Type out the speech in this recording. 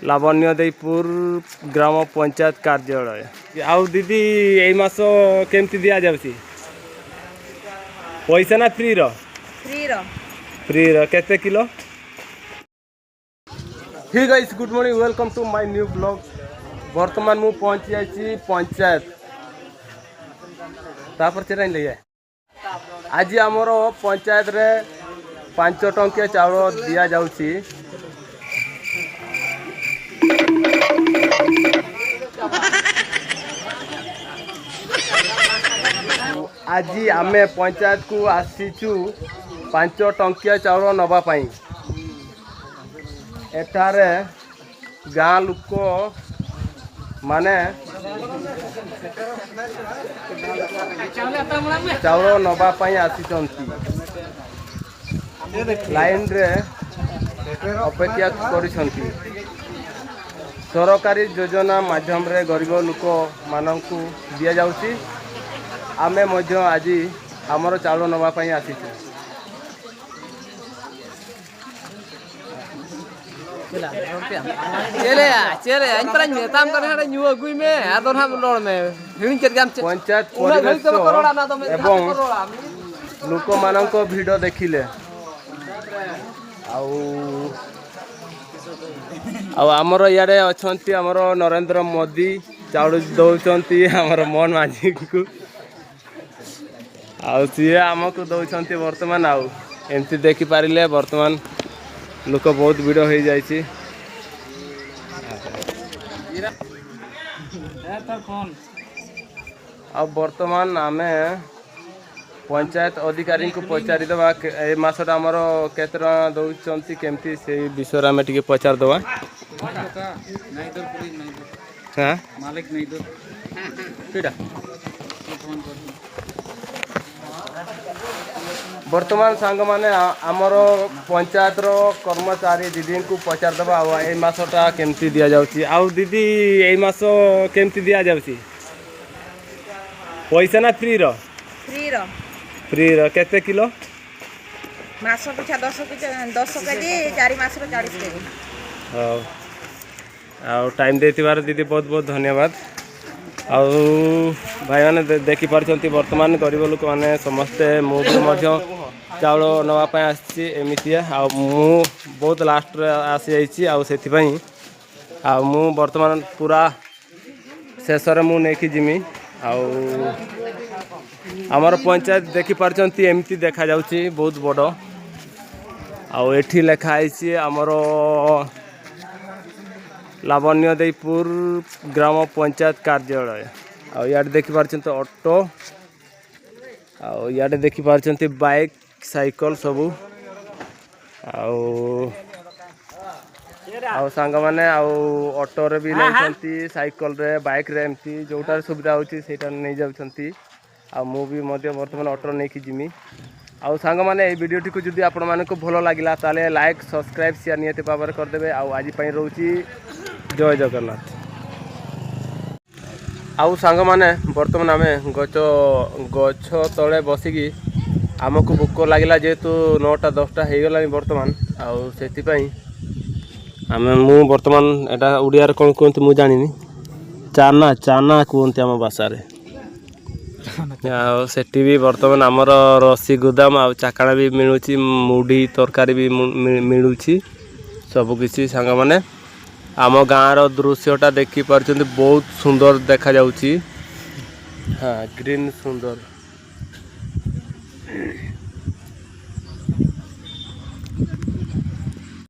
लावण्यदेपुर ग्राम पंचायत कार्यालय। आउ दीदी यही मास केमती दि जाउसी पैसा ना फ्री रो केते किलो। ठीक है, good morning, welcome to my new blog. वर्तमान मु पहुंच जाइए पंचायत तापर चेरा ले जाए। आज आमर पंचायत रे 5 टंकिया चाउल दिया जाउची। आज आमे पंचायत को आसीचु 5 टंकिया चाउल नवा पाई। एठारे गाँ लोक माने चाउल नवा पाई आसीचंती। लाइन रे अपेक्षा करिसंती। सरकारी योजना माध्यम रे गरीब लोक मानंकु दिया जाउची। आमे मध्य आज आमर चाउल नवा पाई आसीचु। पंचायत परिवेश एवं लोक मानक भिड़ देखिले आमर इे अच्छा आमर नरेंद्र मोदी चाउल दौरान आमर मोहन माझी को सी आमको दौरान बर्तमान एमती देखिपारे बर्तमान लोक बहुत भिड़ हो जाइए। बर्तमान आमे पंचायत अधिकारी को पचारि दबा ए मासटा आमर केते टका दौरान केमती से विषय आम टे पचार दबा। हाँ मालिक नहीं दो बर्तमान सांग माने आमर पंचायत रो कर्मचारी दीदी को पचार दबा ए मासटा केमती दिया जाउची। आउ दीदी ए मास केमती दिया जाउची पैसा ना फ्री रो केते किलो मास पिछा 10 केजी 4 मास 40 केजी। हाँ टाइम देथिबार दीदी बहुत बहुत धन्यवाद। आउ भाई मैंने देखी पार्टी बर्तमान गरीब लोक मैंने समस्ते मुझे चाउल नापी आसी एमती मु बहुत लास्ट आसी जाइए मु बर्तमान पूरा शेष मु नहीं जिमी आमर पंचायत देखी पार्टी एमती देखा जाउची बहुत बड़ आठी लिखाई आमर लावण्यदेपुर ग्राम पंचायत कार्यालय। आड़ देखी पार्टी ऑटो आड़े देखी पार्टी बाइक साइकल सबू सांग मैंने ऑटो रे भी नहीं साइकल रे बाइक रे एमती जोटार सुविधा होची सेटा नहीं जाउछंती। मु भी बर्तमान ऑटो नहीं कि जिमी सांग मैंने ये वीडियो टी जदि आपण मानक भल लगिला ताले लाइक सब्सक्राइब शेयर नियति भाव में करदे। आज रोची जय जगन्नाथ। सांग मैंने बर्तमान आम गछ तले बसिकी आमको भोक लगिला जेहेतु 9टा 10टा हो गला बर्तमान मु बर्तमान एटा उड़िया कौन कहते मुझे जानी चाना चाना कहते आम भाषा सेठी भी बर्तमान आमर रसी गोदाम चाकाणा भी मिलूँ मुढ़ी तरकारी भी मिलूँ सबकिछि। सांग मैंने आम गाँव दृश्यटा देखी पार्टी बहुत सुंदर देखा जाउची। हाँ ग्रीन सुंदर